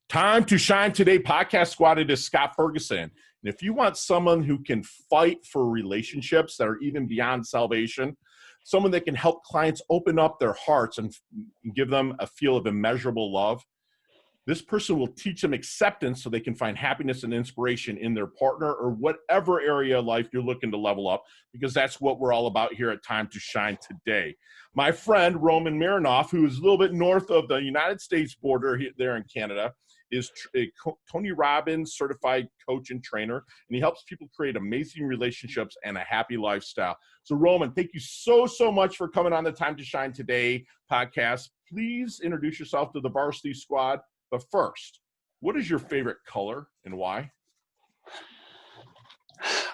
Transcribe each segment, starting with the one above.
Time to Shine Today podcast squad. It is Scott Ferguson. And if you want someone who can fight for relationships that are even beyond salvation, someone that can help clients open up their hearts and give them a feel of immeasurable love, this person will teach them acceptance so they can find happiness and inspiration in their partner or whatever area of life you're looking to level up, because that's what we're all about here at Time to Shine Today. My friend, Mironov, who is a little bit north of the United States border there in Canada, is a Tony Robbins certified coach and trainer, and he helps people create amazing relationships and a happy lifestyle. So, Roman, thank you so much for coming on the Time to Shine Today podcast. Please introduce yourself to the varsity squad. But first, what is your favorite color and why?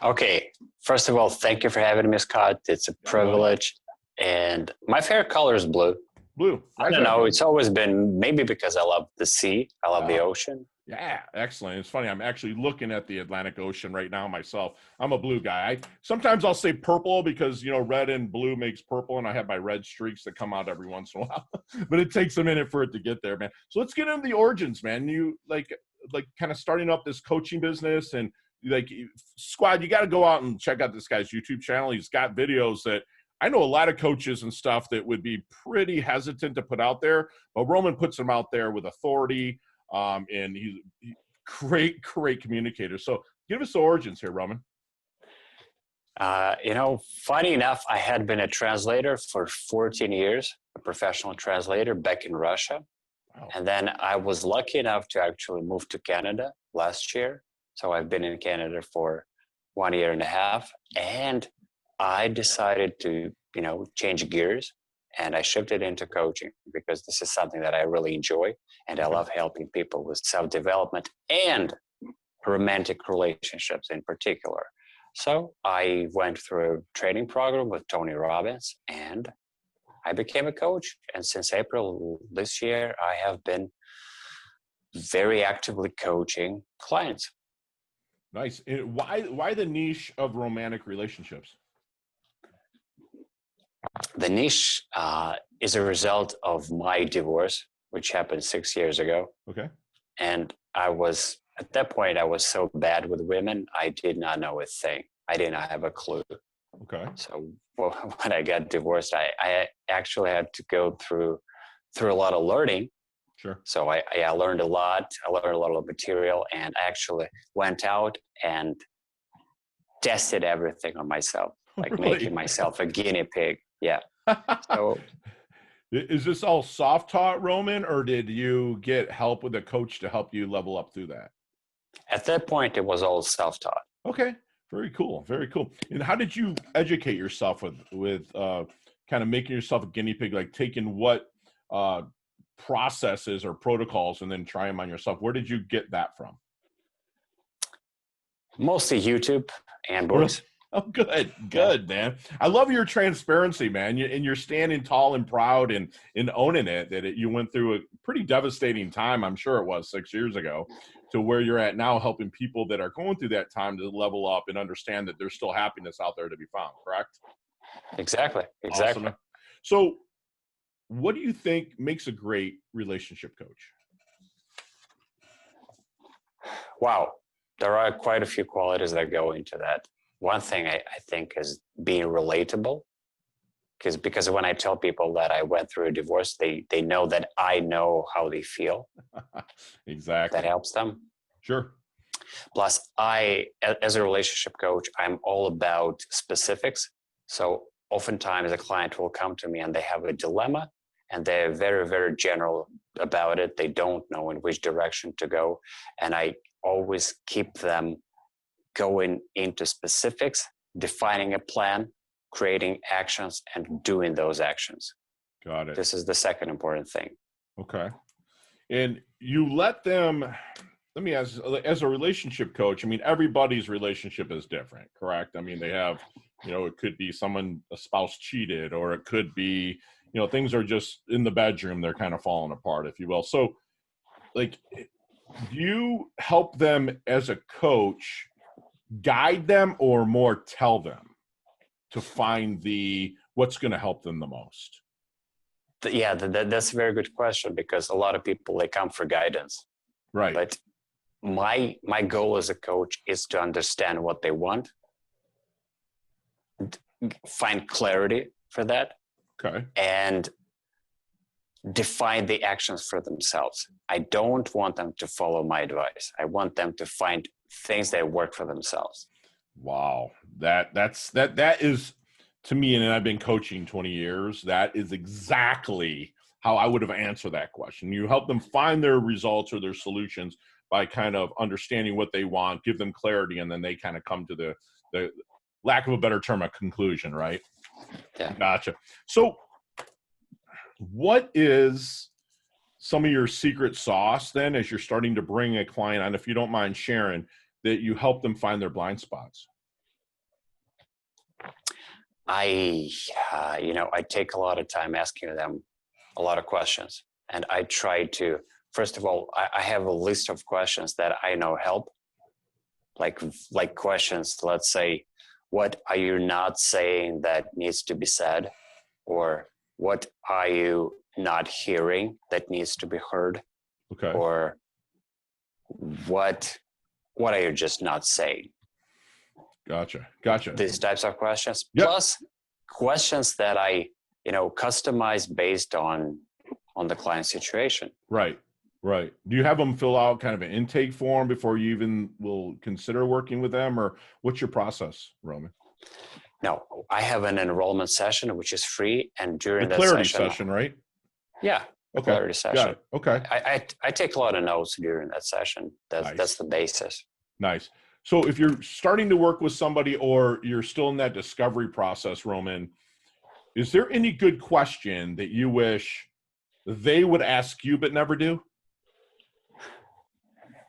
Okay. First of all, thank you for having me, Scott. It's a privilege. And my favorite color is blue. Blue. I don't know. It's always been, maybe because I love the sea. I love the ocean. Yeah, excellent. It's funny. I'm actually looking at the Atlantic Ocean right now myself. I'm a blue guy. Sometimes I'll say purple because, you know, red and blue makes purple, and I have my red streaks that come out every once in a while. But it takes a minute for it to get there, man. So let's get into the origins, man. You like kind of starting up this coaching business, and like squad, you got to go out and check out this guy's YouTube channel. He's got videos that I know a lot of coaches and stuff that would be pretty hesitant to put out there, but Roman puts them out there with authority. And he's great communicator. So give us the origins here, Roman. Funny enough, I had been a translator for 14 years, a professional translator back in Russia. Wow. And then I was lucky enough to actually move to Canada last year. So I've been in Canada for 1 year and a half. And I decided to, change gears. And I shifted into coaching because this is something that I really enjoy. And I love helping people with self-development and romantic relationships in particular. So I went through a training program with Tony Robbins and I became a coach. And since April this year, I have been very actively coaching clients. Nice. Why the niche of romantic relationships? The niche is a result of my divorce, which happened 6 years ago. Okay. And at that point, I was so bad with women, I did not know a thing. I did not have a clue. Okay. So when I got divorced, I actually had to go through a lot of learning. Sure. So I learned a lot. I learned a lot of material, and I actually went out and tested everything on myself, like really? Making myself a guinea pig. Yeah. So, is this all self-taught, Roman, or did you get help with a coach to help you level up through that? At that point, it was all self-taught. Okay. Very cool. Very cool. And how did you educate yourself with kind of making yourself a guinea pig, like taking what processes or protocols and then try them on yourself? Where did you get that from? Mostly YouTube and books. Oh, good, man. I love your transparency, man. And you're standing tall and proud and owning it, you went through a pretty devastating time, I'm sure it was 6 years ago, to where you're at now, helping people that are going through that time to level up and understand that there's still happiness out there to be found, correct? Exactly. Awesome. So what do you think makes a great relationship coach? Wow. There are quite a few qualities that go into that. One thing I think is being relatable, because when I tell people that I went through a divorce, they know that I know how they feel. Exactly. That helps them. Sure. Plus, as a relationship coach, I'm all about specifics. So oftentimes a client will come to me and they have a dilemma and they're very, very general about it. They don't know in which direction to go. And I always keep them going into specifics, defining a plan, creating actions, and doing those actions. Got it. This is the second important thing. Okay. And you let them, let me ask, as a relationship coach, I mean, everybody's relationship is different, correct? I mean, they have, it could be a spouse cheated, or it could be, things are just in the bedroom, they're kind of falling apart, if you will. So, like, do you help them as a coach guide them or more tell them to find what's going to help them the most? Yeah, that's a very good question, because a lot of people, they come for guidance. Right. But my goal as a coach is to understand what they want, find clarity for that, Okay. and define the actions for themselves. I don't want them to follow my advice. I want them to find things that work for themselves. Wow. That is, to me, and I've been coaching 20 years, that is exactly how I would have answered that question. You help them find their results or their solutions by kind of understanding what they want, give them clarity, and then they kind of come to the lack of a better term, a conclusion, right? Yeah. Gotcha. So what is some of your secret sauce then as you're starting to bring a client on, if you don't mind sharing, that you help them find their blind spots? I take a lot of time asking them a lot of questions. And I try to, first of all, I have a list of questions that I know help. Like questions, let's say, what are you not saying that needs to be said? Or what are you not hearing that needs to be heard? Okay. Or what are you just not saying? Gotcha. These types of questions. Yep. Plus questions that I, customize based on the client situation. Right. Do you have them fill out kind of an intake form before you even will consider working with them, or what's your process, Roman? No, I have an enrollment session, which is free. And during The that clarity session, right? Yeah. Okay. Clarity session. Got it. Okay. I take a lot of notes during that session. Nice. That's the basis. Nice. So if you're starting to work with somebody or you're still in that discovery process, Roman, is there any good question that you wish they would ask you but never do?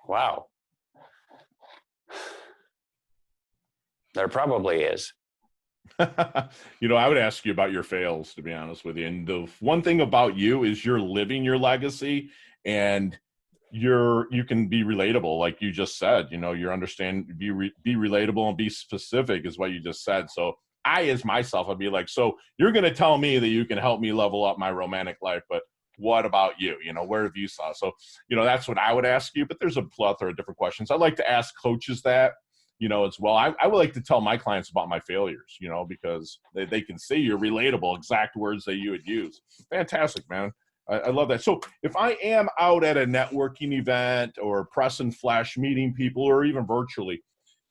Wow. There probably is. I would ask you about your fails, to be honest with you. And the one thing about you is you're living your legacy, and you can be relatable, like you just said. You be relatable and be specific is what you just said. So I, as myself, I'd be like, so you're going to tell me that you can help me level up my romantic life, but what about you? Where have you saw? So, that's what I would ask you, but there's a plethora of different questions. I like to ask coaches that, as well. I would like to tell my clients about my failures, because they can see you're relatable, exact words that you would use. Fantastic, man. I love that. So if I am out at a networking event or press and flash meeting people, or even virtually,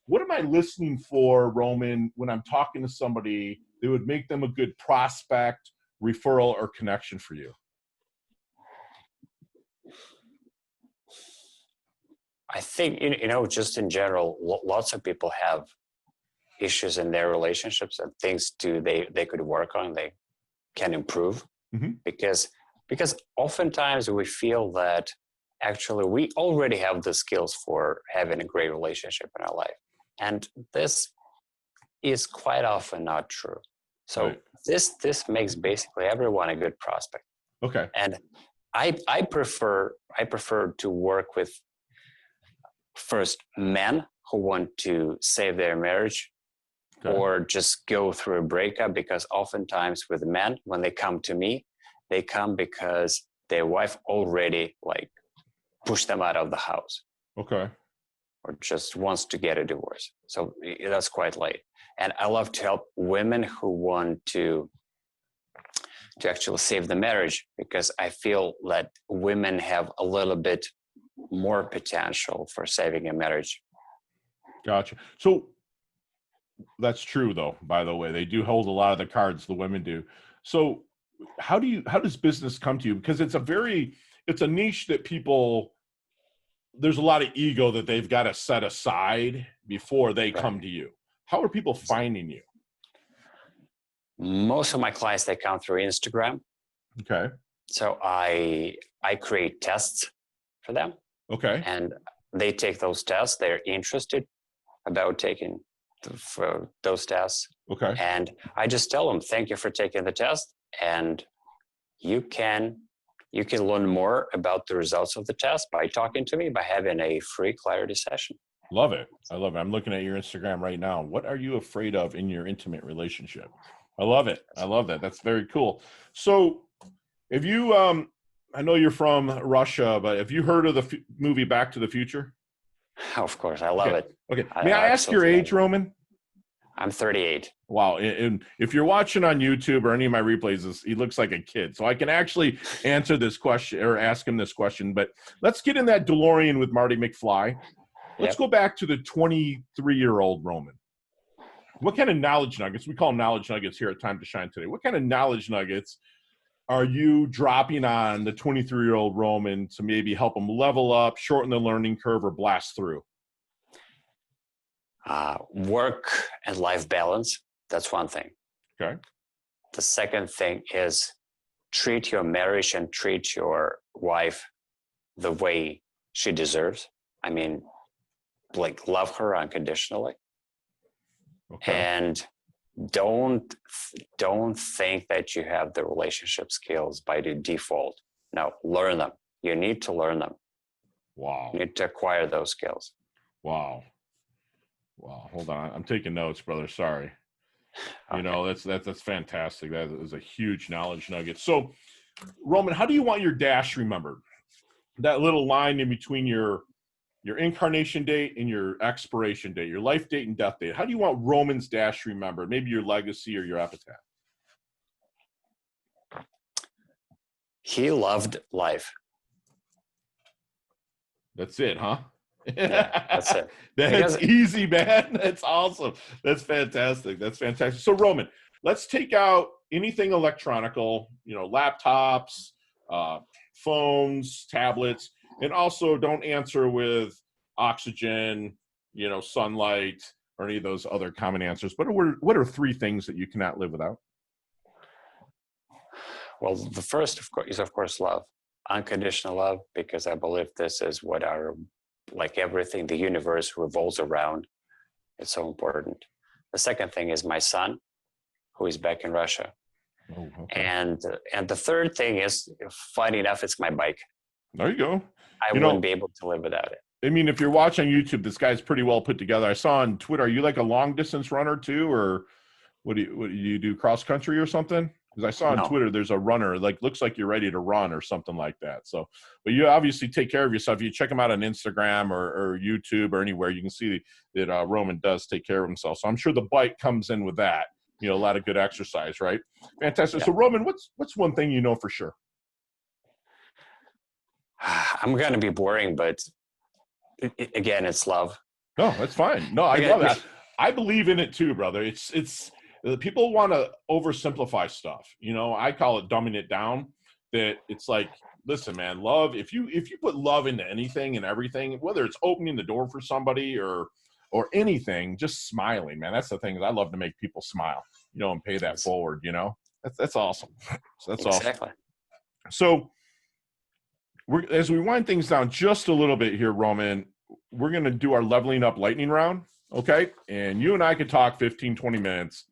what am I listening for, Roman, when I'm talking to somebody that would make them a good prospect, referral, or connection for you? I think, just in general, lots of people have issues in their relationships and things they could work on, they can improve. Mm-hmm. Because oftentimes we feel that actually we already have the skills for having a great relationship in our life. And this is quite often not true. So right. This makes basically everyone a good prospect. Okay. And I prefer to work with first men who want to save their marriage, okay, or just go through a breakup, because oftentimes with men, when they come to me, they come because their wife already pushed them out of the house. Okay. Or just wants to get a divorce. So that's quite late. And I love to help women who want to actually save the marriage, because I feel that women have a little bit more potential for saving a marriage. Gotcha. So that's true, though, by the way. They do hold a lot of the cards, the women do. So how does business come to you? Because it's a niche that there's a lot of ego that they've got to set aside before they come to you. How are people finding you? Most of my clients, they come through Instagram. Okay. So I create tests for them. Okay. And they take those tests. They're interested about taking those tests. Okay. And I just tell them, thank you for taking the test. And you can learn more about the results of the test by talking to me, by having a free clarity session. Love it. I love it. I'm looking at your Instagram right now. What are you afraid of in your intimate relationship? I love it. I love that. That's very cool. So if you, I know you're from Russia, but have you heard of the movie Back to the Future? Of course, I love it. Okay. I May I ask your absolutely age, Roman? I'm 38. Wow. And if you're watching on YouTube or any of my replays, he looks like a kid. So I can actually answer this question or ask him this question. But let's get in that DeLorean with Marty McFly. Let's go back to the 23-year-old Roman. What kind of knowledge nuggets, we call them knowledge nuggets here at Time to Shine today. What kind of knowledge nuggets are you dropping on the 23-year-old Roman to maybe help him level up, shorten the learning curve, or blast through? Work and life balance. That's one thing. Okay. The second thing is treat your marriage and treat your wife the way she deserves. I mean, like, love her unconditionally. Okay. And don't think that you have the relationship skills by the default. No, learn them. You need to learn them. Wow. You need to acquire those skills. Wow. Hold on. I'm taking notes, brother. Sorry. Okay. You know, that's fantastic. That is a huge knowledge nugget. So, Roman, how do you want your dash remembered? That little line in between your incarnation date and your expiration date, your life date and death date. How do you want Roman's dash remembered? Maybe your legacy or your epitaph. He loved life. That's it, huh? Yeah, that's it. That's easy, man. That's awesome. That's fantastic. So, Roman, let's take out anything electronical, laptops, phones, tablets, and also don't answer with oxygen, sunlight, or any of those other common answers. But what are 3 things that you cannot live without? Well, the first, of course, love. Unconditional love, because I believe this is what everything, the universe revolves around. It's so important. The second thing is my son, who is back in Russia. Oh, okay. And the third thing is, funny enough, it's my bike. There you go. I wouldn't be able to live without it. I mean, if you're watching YouTube, this guy's pretty well put together. I saw on Twitter, are you like a long distance runner too? Or what do you do, cross country or something? Because I saw on Twitter, there's a runner, looks like you're ready to run or something like that. So, but you obviously take care of yourself. You check him out on Instagram or YouTube or anywhere, you can see that Roman does take care of himself. So I'm sure the bike comes in with that, a lot of good exercise, right? Fantastic. Yeah. So Roman, what's one thing you know for sure? I'm going to be boring, but again, it's love. No, that's fine. No, I love that. I believe in it too, brother. It's people want to oversimplify stuff. I call it dumbing it down. That it's like, listen, man, love. If you put love into anything and everything, whether it's opening the door for somebody or anything, just smiling, man. That's the thing. Is I love to make people smile, and pay that forward. That's awesome. So that's exactly. Awesome. So as we wind things down just a little bit here, Roman, we're going to do our leveling up lightning round. Okay. And you and I could talk 15, 20 minutes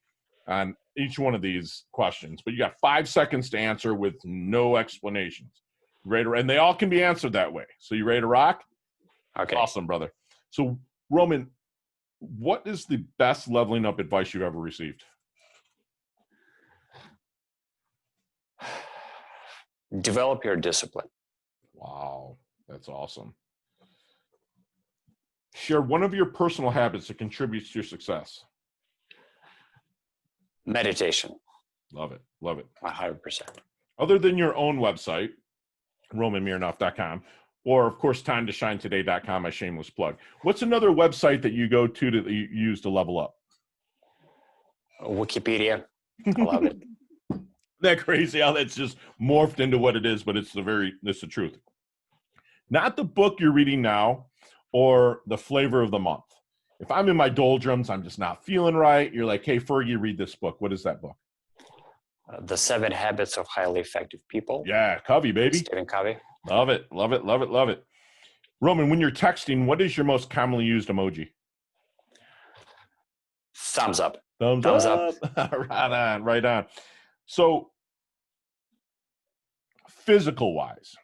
on each one of these questions, but you got 5 seconds to answer with no explanations. Ready to, and they all can be answered that way. So you ready to rock? Okay. Awesome, brother. So Roman, what is the best leveling up advice you've ever received? Develop your discipline. Wow. That's awesome. Share one of your personal habits that contributes to your success. Meditation. Love it. Love it. 100%. Other than your own website, RomanMironov.com, or of course, TimeToShineToday.com, my shameless plug. What's another website that you go to that you use to level up? Wikipedia. I love it. That crazy how that's just morphed into what it is, but it's the truth. Not the book you're reading now or the flavor of the month. If I'm in my doldrums, I'm just not feeling right. You're like, hey, Fergie, read this book. What is that book? The 7 Habits of Highly Effective People. Yeah, Covey, baby. Stephen Covey. Love it, love it, love it, love it. Roman, when you're texting, what is your most commonly used emoji? Thumbs up. Thumbs up. Right on. So, physical-wise,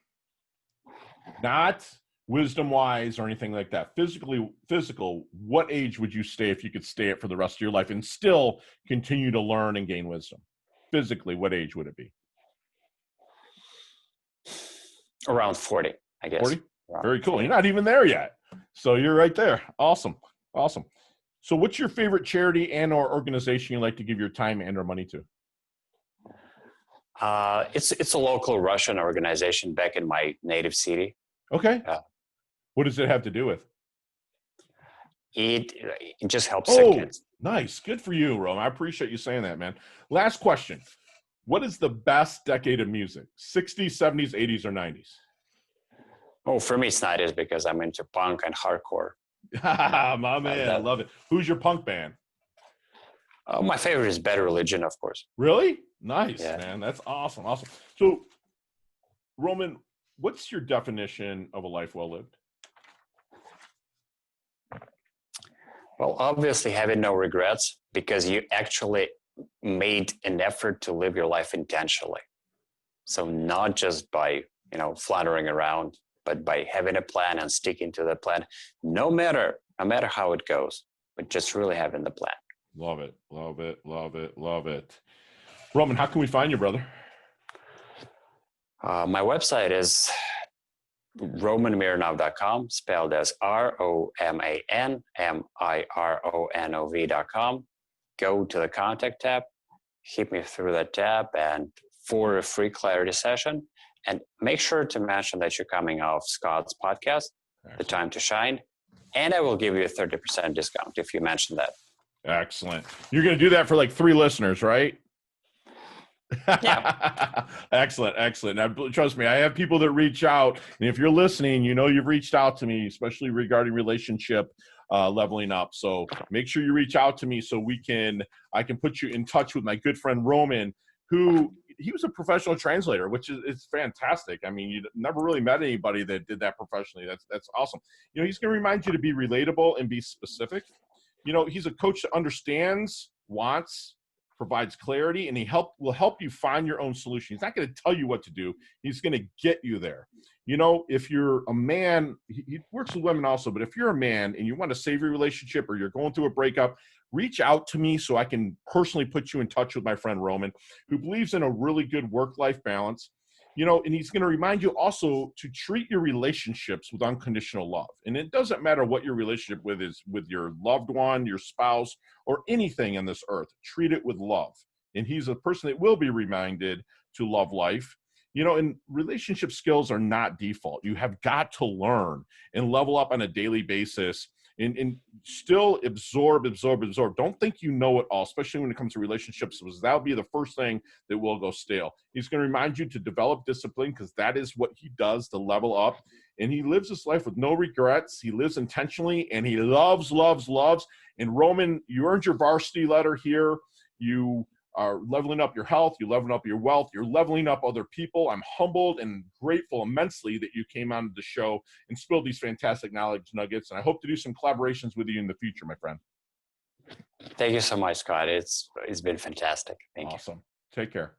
not wisdom-wise or anything like that. Physical, what age would you stay if you could stay it for the rest of your life and still continue to learn and gain wisdom? Physically, what age would it be? Around 40, I guess. 40? Around Very cool. 40. You're not even there yet. So you're right there. Awesome. Awesome. So what's your favorite charity and or organization you like to give your time and or money to? It's a local Russian organization back in my native city. Okay. Uh, What does it have to do with? it just helps the kids. Nice. Good for you, Rome. I appreciate you saying that, man. Last question. What is the best decade of music? 60s, 70s, 80s, or 90s? Oh, for me, it's 90s because I'm into punk and hardcore. My man, I love it. Who's your punk band? My favorite is Bad Religion, of course. Really? Nice, Yeah. man. That's awesome. Awesome. So, Roman, what's your definition of a life well lived? Well, obviously having no regrets because you actually made an effort to live your life intentionally. So not just by, floundering around, but by having a plan and sticking to the plan, no matter how it goes, but just really having the plan. Love it. Love it. Love it. Love it. Roman, how can we find you, brother? My website is romanmironov.com, spelled as RomanMironov.com. Go to the contact tab, hit me through that tab, and for a free clarity session. And make sure to mention that you're coming off Scott's podcast, The Time to Shine, and I will give you a 30% discount if you mention that. Excellent. You're going to do that for like 3 listeners, right? Yeah. Excellent. Excellent. Now, trust me, I have people that reach out, and if you're listening, you've reached out to me, especially regarding relationship leveling up. So make sure you reach out to me so I can put you in touch with my good friend Roman, who he was a professional translator, which is fantastic. I mean, you never really met anybody that did that professionally. That's awesome. He's going to remind you to be relatable and be specific. He's a coach that understands, wants, provides clarity, and will help you find your own solution. He's not going to tell you what to do. He's going to get you there. If you're a man, he works with women also, but if you're a man and you want to save your relationship or you're going through a breakup, reach out to me so I can personally put you in touch with my friend Roman, who believes in a really good work-life balance. And he's going to remind you also to treat your relationships with unconditional love. And it doesn't matter what your relationship is with your loved one, your spouse, or anything on this earth. Treat it with love. And he's a person that will be reminded to love life. And relationship skills are not default. You have got to learn and level up on a daily basis and still absorb. Don't think you know it all, especially when it comes to relationships, because that'll be the first thing that will go stale. He's going to remind you to develop discipline because that is what he does to level up. And he lives his life with no regrets. He lives intentionally and he loves. And Roman, you earned your varsity letter here. You are leveling up your health, you're leveling up your wealth, you're leveling up other people. I'm humbled and grateful immensely that you came on the show and spilled these fantastic knowledge nuggets. And I hope to do some collaborations with you in the future, my friend. Thank you so much, Scott. It's been fantastic. Thank you. Awesome. Take care.